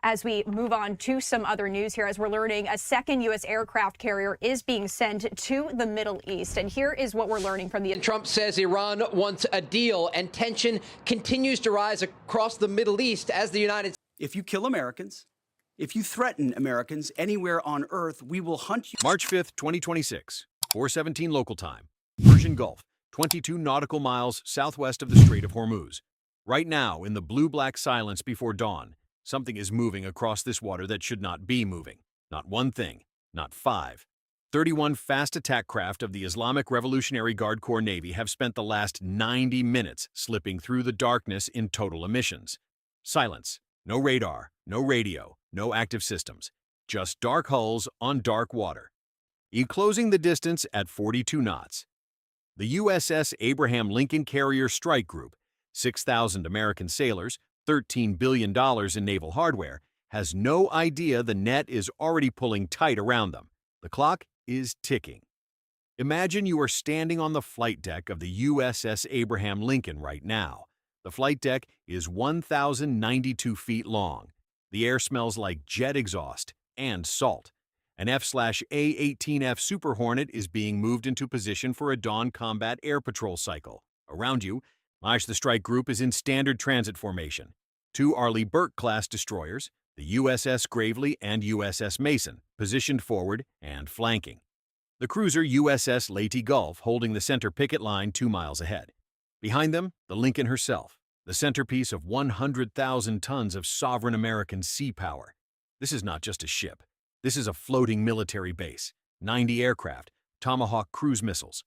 As we move on to some other news here, as we're learning, a second U.S. aircraft carrier is being sent to the Middle East. And here is what we're learning from the... Trump says Iran wants a deal, and tension continues to rise across the Middle East as the United States... If you kill Americans, if you threaten Americans anywhere on Earth, we will hunt you. March 5th, 2026, 4:17 local time. Persian Gulf, 22 nautical miles southwest of the Strait of Hormuz. Right now, in the blue-black silence before dawn, something is moving across this water that should not be moving. Not one thing, not five. 31 fast attack craft of the Islamic Revolutionary Guard Corps Navy have spent the last 90 minutes slipping through the darkness in total emissions. Silence. No radar, no radio, no active systems. Just dark hulls on dark water. Closing the distance at 42 knots. The USS Abraham Lincoln Carrier Strike Group, 6,000 American sailors, $13 billion in naval hardware, has no idea the net is already pulling tight around them. The clock is ticking. Imagine you are standing on the flight deck of the USS Abraham Lincoln right now. The flight deck is 1,092 feet long. The air smells like jet exhaust and salt. An F/A-18F Super Hornet is being moved into position for a dawn combat air patrol cycle. Around you, the strike group is in standard transit formation. 2 Arleigh Burke-class destroyers, the USS Gravely and USS Mason, positioned forward and flanking. The cruiser USS Leyte Gulf holding the center picket line 2 miles ahead. Behind them, the Lincoln herself, the centerpiece of 100,000 tons of sovereign American sea power. This is not just a ship. This is a floating military base, 90 aircraft, Tomahawk cruise missiles,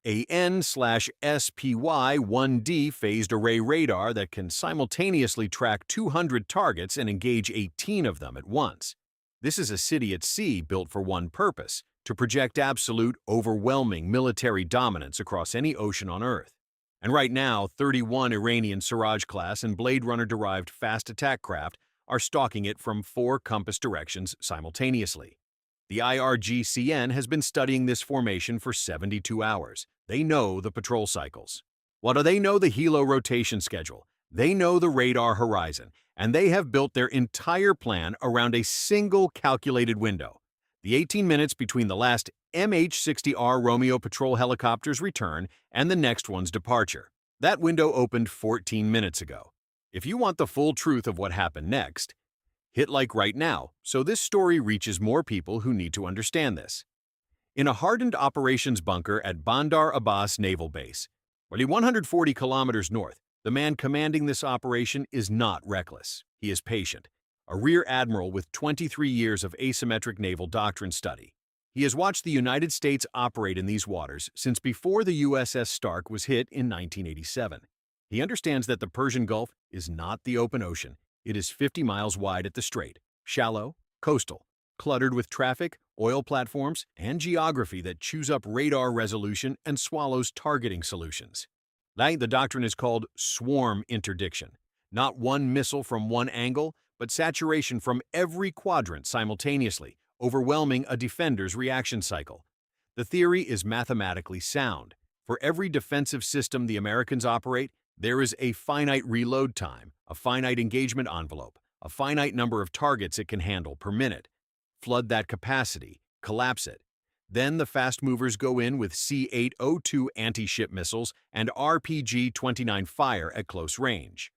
a N/SPY-1D phased array radar that can simultaneously track 200 targets and engage 18 of them at once. This is a city at sea built for one purpose: to project absolute, overwhelming military dominance across any ocean on Earth. And right now, 31 Iranian Siraj-class and Blade Runner-derived fast attack craft are stalking it from 4 compass directions simultaneously. The IRGCN has been studying this formation for 72 hours. They know the patrol cycles. What do they know? The helo rotation schedule. They know the radar horizon, and they have built their entire plan around a single calculated window. The 18 minutes between the last MH-60R Romeo patrol helicopter's return and the next one's departure. That window opened 14 minutes ago. If you want the full truth of what happened next, hit like right now, so this story reaches more people who need to understand this. In a hardened operations bunker at Bandar Abbas Naval Base, nearly 140 kilometers north, the man commanding this operation is not reckless. He is patient, a rear admiral with 23 years of asymmetric naval doctrine study. He has watched the United States operate in these waters since before the USS Stark was hit in 1987. He understands that the Persian Gulf is not the open ocean. It is 50 miles wide at the strait, shallow, coastal, cluttered with traffic, oil platforms, and geography that chews up radar resolution and swallows targeting solutions. The doctrine is called swarm interdiction. Not one missile from one angle, but saturation from every quadrant simultaneously, overwhelming a defender's reaction cycle. The theory is mathematically sound. For every defensive system the Americans operate, there is a finite reload time, a finite engagement envelope, a finite number of targets it can handle per minute. Flood that capacity, collapse it. Then the fast movers go in with C-802 anti-ship missiles and RPG-29 fire at close range.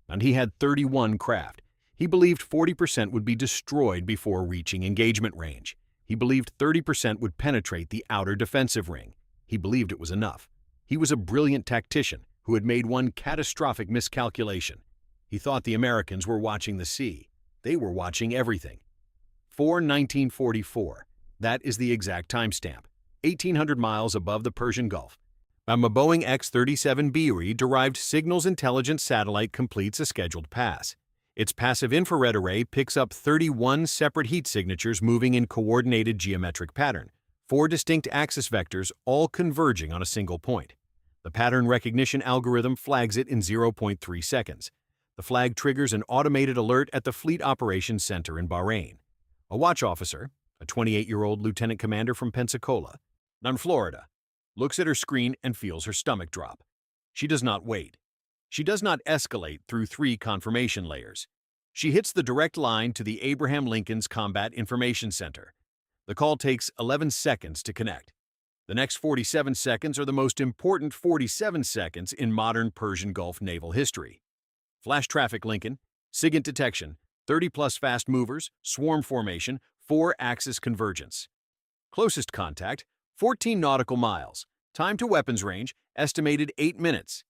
And he had 31 craft. He believed 40% would be destroyed before reaching engagement range. He believed 30% would penetrate the outer defensive ring. He believed it was enough. He was a brilliant tactician who had made one catastrophic miscalculation. He thought the Americans were watching the sea. They were watching everything. 4/1944. That is the exact timestamp. 1,800 miles above the Persian Gulf. A Boeing X-37B derived signals intelligence satellite completes a scheduled pass. Its passive infrared array picks up 31 separate heat signatures moving in coordinated geometric pattern, 4 distinct axis vectors all converging on a single point. The pattern recognition algorithm flags it in 0.3 seconds. The flag triggers an automated alert at the Fleet Operations Center in Bahrain. A watch officer, a 28-year-old lieutenant commander from Pensacola, Florida, looks at her screen and feels her stomach drop. She does not wait. She does not escalate through 3 confirmation layers. She hits the direct line to the Abraham Lincoln's Combat Information Center. The call takes 11 seconds to connect. The next 47 seconds are the most important 47 seconds in modern Persian Gulf naval history. Flash traffic Lincoln, SIGINT detection, 30-plus fast movers, swarm formation, 4-axis convergence. Closest contact, 14 nautical miles. Time to weapons range, estimated 8 minutes.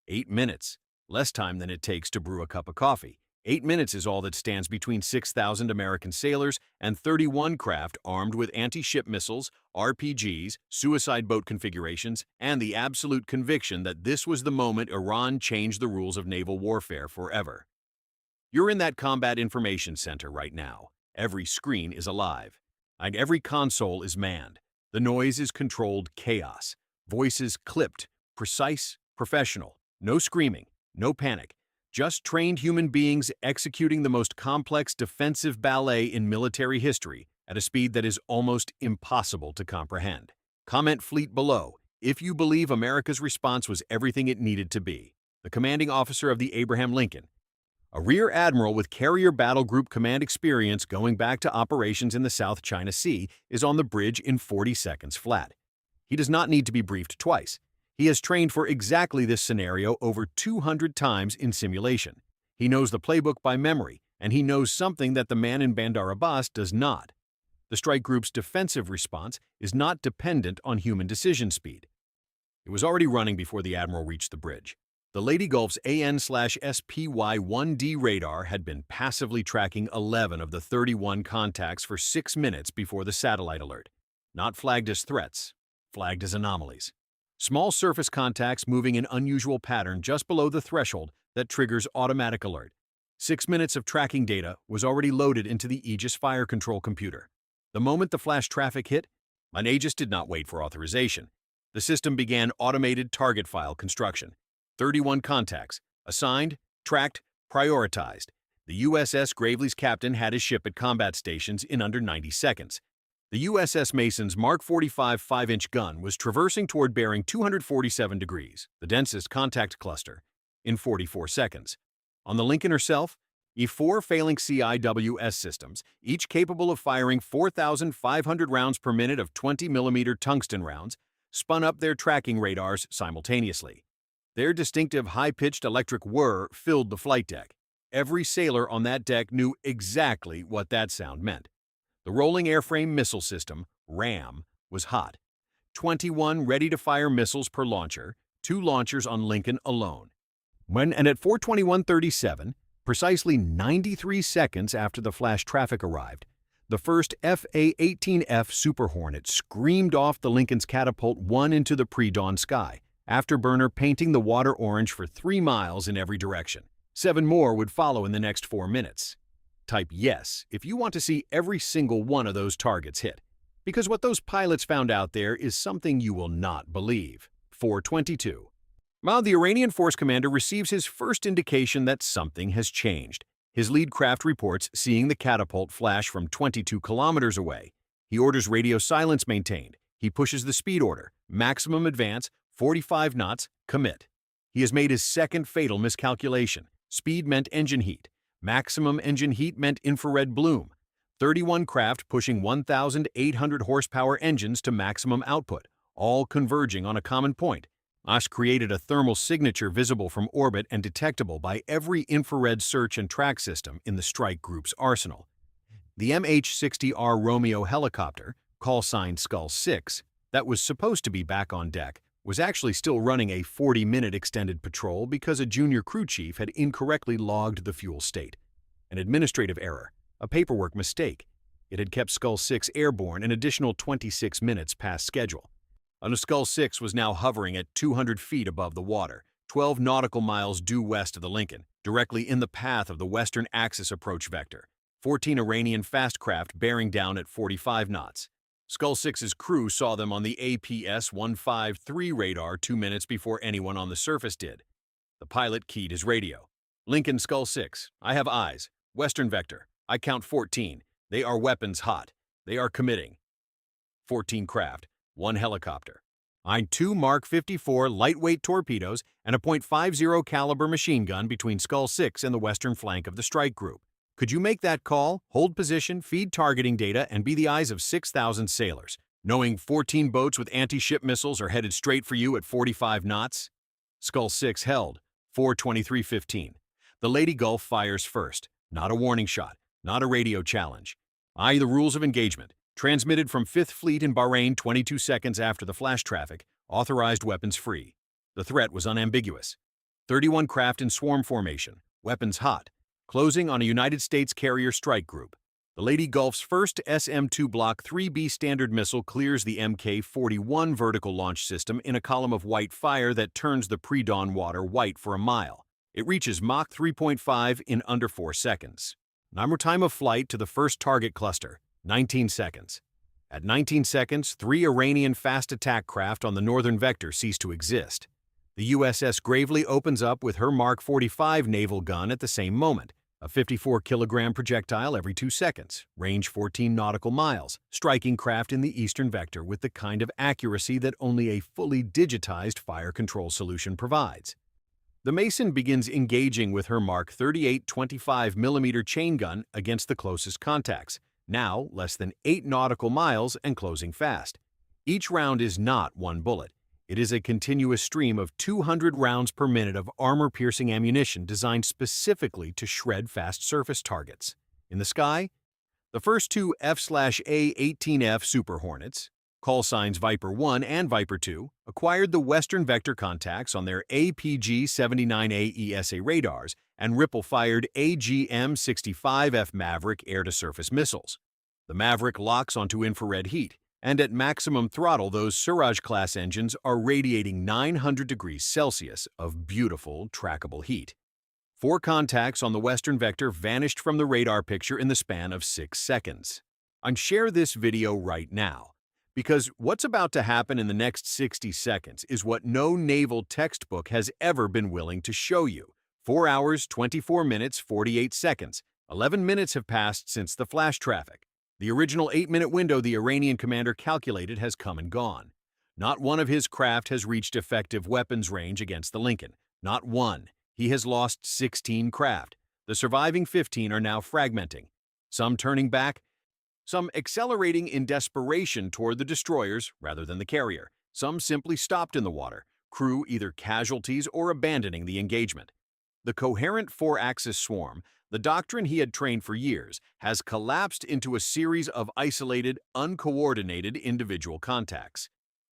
8 minutes. Less time than it takes to brew a cup of coffee. 8 minutes is all that stands between 6,000 American sailors and 31 craft armed with anti-ship missiles, RPGs, suicide boat configurations, and the absolute conviction that this was the moment Iran changed the rules of naval warfare forever. You're in that combat information center right now. Every screen is alive, and every console is manned. The noise is controlled chaos. Voices clipped, precise, professional. No screaming, no panic. Just trained human beings executing the most complex defensive ballet in military history at a speed that is almost impossible to comprehend. Comment fleet below if you believe America's response was everything it needed to be. The commanding officer of the Abraham Lincoln, a rear admiral with carrier battle group command experience going back to operations in the South China Sea, is on the bridge in 40 seconds flat. He does not need to be briefed twice. He has trained for exactly this scenario over 200 times in simulation. He knows the playbook by memory, and he knows something that the man in Bandar Abbas does not. The strike group's defensive response is not dependent on human decision speed. It was already running before the admiral reached the bridge. The Lady Gulf's AN/SPY-1D radar had been passively tracking 11 of the 31 contacts for 6 minutes before the satellite alert. Not flagged as threats, flagged as anomalies. Small surface contacts moving in unusual pattern just below the threshold that triggers automatic alert. 6 minutes of tracking data was already loaded into the Aegis fire control computer. The moment the flash traffic hit, an Aegis did not wait for authorization. The system began automated target file construction. 31 contacts, assigned, tracked, prioritized. The USS Gravely's captain had his ship at combat stations in under 90 seconds. The USS Mason's Mark 45 5-inch gun was traversing toward bearing 247 degrees, the densest contact cluster, in 44 seconds. On the Lincoln herself, E4 failing CIWS systems, each capable of firing 4,500 rounds per minute of 20mm tungsten rounds, spun up their tracking radars simultaneously. Their distinctive high-pitched electric whir filled the flight deck. Every sailor on that deck knew exactly what that sound meant. The Rolling Airframe Missile System, RAM, was hot. 21 ready-to-fire missiles per launcher, 2 launchers on Lincoln alone. And at 4:21:37, precisely 93 seconds after the flash traffic arrived, the first FA-18F Super Hornet screamed off the Lincoln's catapult 1 into the pre-dawn sky, afterburner painting the water orange for 3 miles in every direction. 7 more would follow in the next 4 minutes. Type yes if you want to see every single one of those targets hit, because what those pilots found out there is something you will not believe. 4:22. While the Iranian force commander receives his first indication that something has changed. His lead craft reports seeing the catapult flash from 22 kilometers away. He orders radio silence maintained. He pushes the speed order, maximum advance, 45 knots, commit. He has made his second fatal miscalculation. Speed meant engine heat. Maximum engine heat meant infrared bloom. 31 craft pushing 1,800 horsepower engines to maximum output, all converging on a common point. OS created a thermal signature visible from orbit and detectable by every infrared search and track system in the strike group's arsenal. The MH-60R Romeo helicopter, call sign Skull 6, that was supposed to be back on deck, was actually still running a 40-minute extended patrol because a junior crew chief had incorrectly logged the fuel state. An administrative error, a paperwork mistake. It had kept Skull 6 airborne an additional 26 minutes past schedule. Skull 6 was now hovering at 200 feet above the water, 12 nautical miles due west of the Lincoln, directly in the path of the western axis approach vector. 14 Iranian fast craft bearing down at 45 knots. Skull 6's crew saw them on the APS-153 radar 2 minutes before anyone on the surface did. The pilot keyed his radio. Lincoln Skull 6, I have eyes. Western vector, I count 14. They are weapons hot. They are committing. 14 craft, 1 helicopter. 2 Mark 54 lightweight torpedoes and a .50 caliber machine gun between Skull 6 and the western flank of the strike group. Could you make that call, hold position, feed targeting data, and be the eyes of 6,000 sailors, knowing 14 boats with anti-ship missiles are headed straight for you at 45 knots? Skull 6 held, 4:23:15. The Lady Gulf fires first. Not a warning shot, not a radio challenge. The rules of engagement. Transmitted from 5th Fleet in Bahrain 22 seconds after the flash traffic. Authorized weapons free. The threat was unambiguous. 31 craft in swarm formation. Weapons hot. Closing on a United States carrier strike group. The Lady Gulf's first SM-2 Block 3B Standard missile clears the Mk-41 vertical launch system in a column of white fire that turns the pre-dawn water white for a mile. It reaches Mach 3.5 in under 4 seconds. Number time of flight to the first target cluster, 19 seconds. At 19 seconds, 3 Iranian fast attack craft on the northern vector cease to exist. The USS Gravely opens up with her Mark 45 naval gun at the same moment, a 54-kilogram projectile every 2 seconds, range 14 nautical miles, striking craft in the eastern vector with the kind of accuracy that only a fully digitized fire control solution provides. The Mason begins engaging with her Mark 38 25mm chain gun against the closest contacts, now less than 8 nautical miles and closing fast. Each round is not one bullet. It is a continuous stream of 200 rounds per minute of armor-piercing ammunition designed specifically to shred fast surface targets. In the sky, the first 2 F/A-18F Super Hornets, call signs Viper 1 and Viper 2, acquired the Western vector contacts on their APG-79A ESA radars and ripple-fired AGM-65F Maverick air-to-surface missiles. The Maverick locks onto infrared heat, and at maximum throttle those Suraj-class engines are radiating 900 degrees Celsius of beautiful, trackable heat. 4 contacts on the Western vector vanished from the radar picture in the span of 6 seconds. And share this video right now, because what's about to happen in the next 60 seconds is what no naval textbook has ever been willing to show you. 4 hours, 24 minutes, 48 seconds. 11 minutes have passed since the flash traffic. The original 8-minute window the Iranian commander calculated has come and gone. Not one of his craft has reached effective weapons range against the Lincoln. Not one. He has lost 16 craft. The surviving 15 are now fragmenting. Some turning back, some accelerating in desperation toward the destroyers rather than the carrier. Some simply stopped in the water, crew either casualties or abandoning the engagement. The coherent 4-axis swarm, the doctrine he had trained for years, has collapsed into a series of isolated, uncoordinated individual contacts.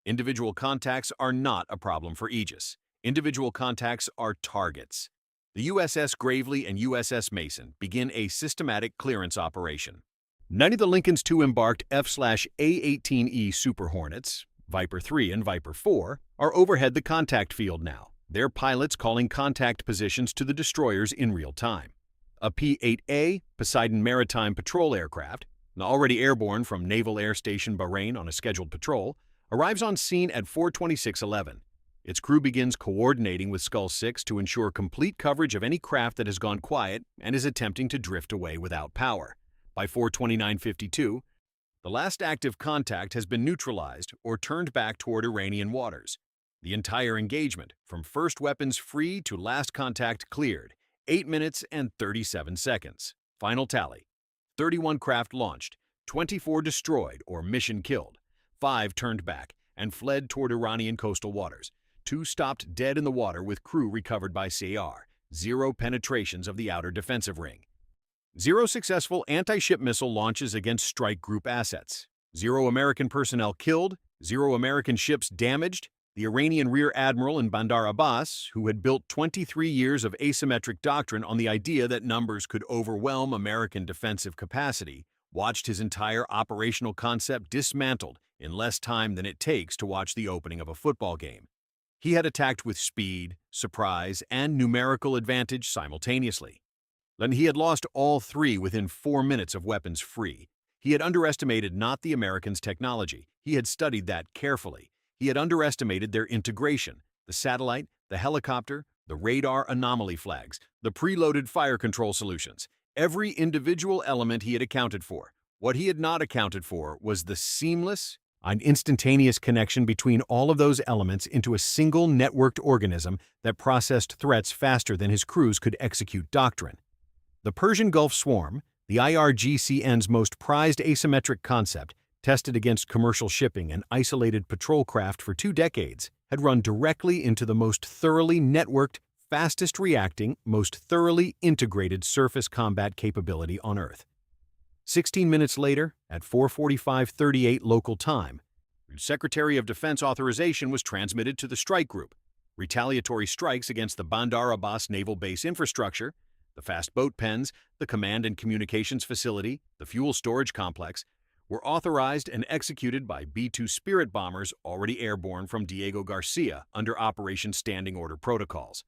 Individual contacts are not a problem for Aegis. Individual contacts are targets. The USS Gravely and USS Mason begin a systematic clearance operation. None of the Lincoln's 2 embarked F/A-18E Super Hornets, Viper 3 and Viper 4, are overhead the contact field now, their pilots calling contact positions to the destroyers in real time. A P-8A Poseidon Maritime Patrol aircraft, already airborne from Naval Air Station Bahrain on a scheduled patrol, arrives on scene at 4:26:11. Its crew begins coordinating with Skull 6 to ensure complete coverage of any craft that has gone quiet and is attempting to drift away without power. By 4:29:52, the last active contact has been neutralized or turned back toward Iranian waters. The entire engagement, from first weapons free to last contact cleared, 8 minutes and 37 seconds. Final tally: 31 craft launched, 24 destroyed or mission killed, 5 turned back and fled toward Iranian coastal waters, 2 stopped dead in the water with crew recovered by CAR, 0 penetrations of the outer defensive ring. 0 successful anti-ship missile launches against strike group assets. 0 American personnel killed, 0 American ships damaged. The Iranian Rear Admiral in Bandar Abbas, who had built 23 years of asymmetric doctrine on the idea that numbers could overwhelm American defensive capacity, watched his entire operational concept dismantled in less time than it takes to watch the opening of a football game. He had attacked with speed, surprise, and numerical advantage simultaneously. Then he had lost all 3 within 4 minutes of weapons free. He had underestimated not the Americans' technology. He had studied that carefully. He had underestimated their integration, the satellite, the helicopter, the radar anomaly flags, the preloaded fire control solutions. Every individual element he had accounted for. What he had not accounted for was the seamless and instantaneous connection between all of those elements into a single networked organism that processed threats faster than his crews could execute doctrine. The Persian Gulf swarm, the IRGCN's most prized asymmetric concept, tested against commercial shipping and isolated patrol craft for 2 decades, had run directly into the most thoroughly networked, fastest reacting, most thoroughly integrated surface combat capability on Earth. 16 minutes later, at 4:45:38 local time, Secretary of Defense authorization was transmitted to the strike group. Retaliatory strikes against the Bandar Abbas naval base infrastructure, the fast boat pens, the command and communications facility, the fuel storage complex, were authorized and executed by B-2 Spirit bombers already airborne from Diego Garcia under Operation Standing Order protocols.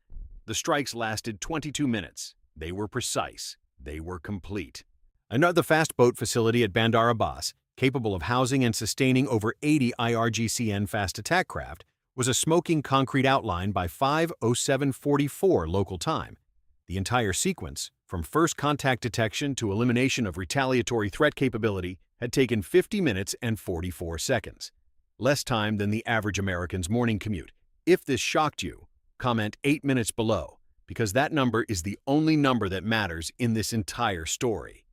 The strikes lasted 22 minutes. They were precise. They were complete. Another fast boat facility at Bandar Abbas, capable of housing and sustaining over 80 IRGCN fast attack craft, was a smoking concrete outline by 5:07:44 local time. The entire sequence, from first contact detection to elimination of retaliatory threat capability, had taken 50 minutes and 44 seconds. Less time than the average American's morning commute. If this shocked you, comment 8 minutes below, because that number is the only number that matters in this entire story.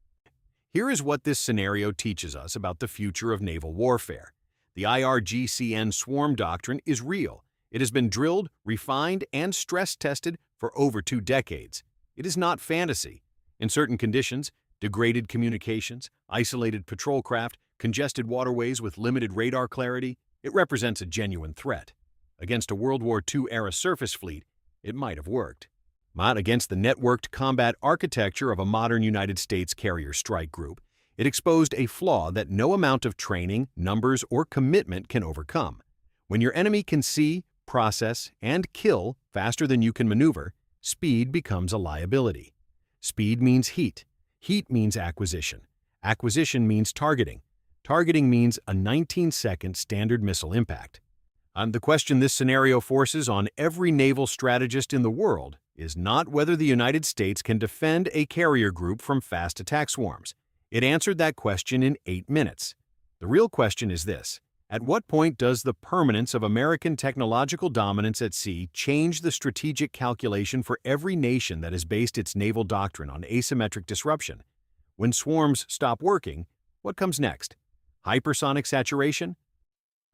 Here is what this scenario teaches us about the future of naval warfare. The IRGCN swarm doctrine is real. It has been drilled, refined, and stress-tested for over 2 decades. It is not fantasy. In certain conditions, degraded communications, isolated patrol craft, congested waterways with limited radar clarity, it represents a genuine threat. Against a World War II-era surface fleet, it might have worked. Not against the networked combat architecture of a modern United States carrier strike group, it exposed a flaw that no amount of training, numbers, or commitment can overcome. When your enemy can see, process, and kill faster than you can maneuver, speed becomes a liability. Speed means heat. Heat means acquisition. Acquisition means targeting. Targeting means a 19-second standard missile impact. And the question this scenario forces on every naval strategist in the world is not whether the United States can defend a carrier group from fast attack swarms. It answered that question in 8 minutes. The real question is this: at what point does the permanence of American technological dominance at sea change the strategic calculation for every nation that has based its naval doctrine on asymmetric disruption? When swarms stop working, what comes next? Hypersonic saturation?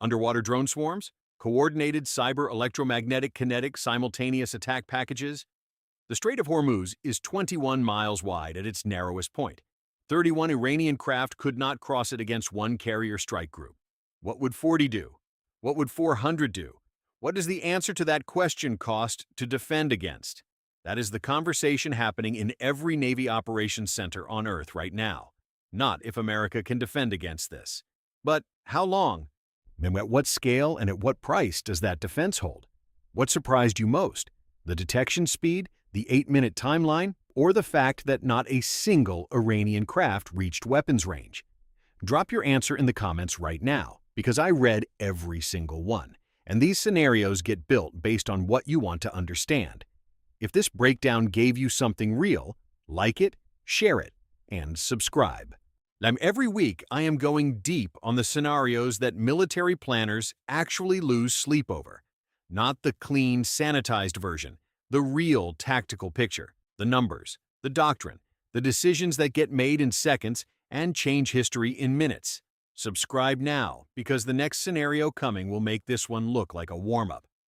Underwater drone swarms? Coordinated cyber electromagnetic kinetic simultaneous attack packages? The Strait of Hormuz is 21 miles wide at its narrowest point. 31 Iranian craft could not cross it against one carrier strike group. What would 40 do? What would 400 do? What does the answer to that question cost to defend against? That is the conversation happening in every Navy operations center on Earth right now. Not if America can defend against this. But how long? And at what scale and at what price does that defense hold? What surprised you most? The detection speed, the 8-minute timeline, or the fact that not a single Iranian craft reached weapons range? Drop your answer in the comments right now, because I read every single one, and these scenarios get built based on what you want to understand. If this breakdown gave you something real, like it, share it, and subscribe. Every week, I am going deep on the scenarios that military planners actually lose sleep over. Not the clean, sanitized version, the real tactical picture, the numbers, the doctrine, the decisions that get made in seconds and change history in minutes. Subscribe now, because the next scenario coming will make this one look like a warm-up.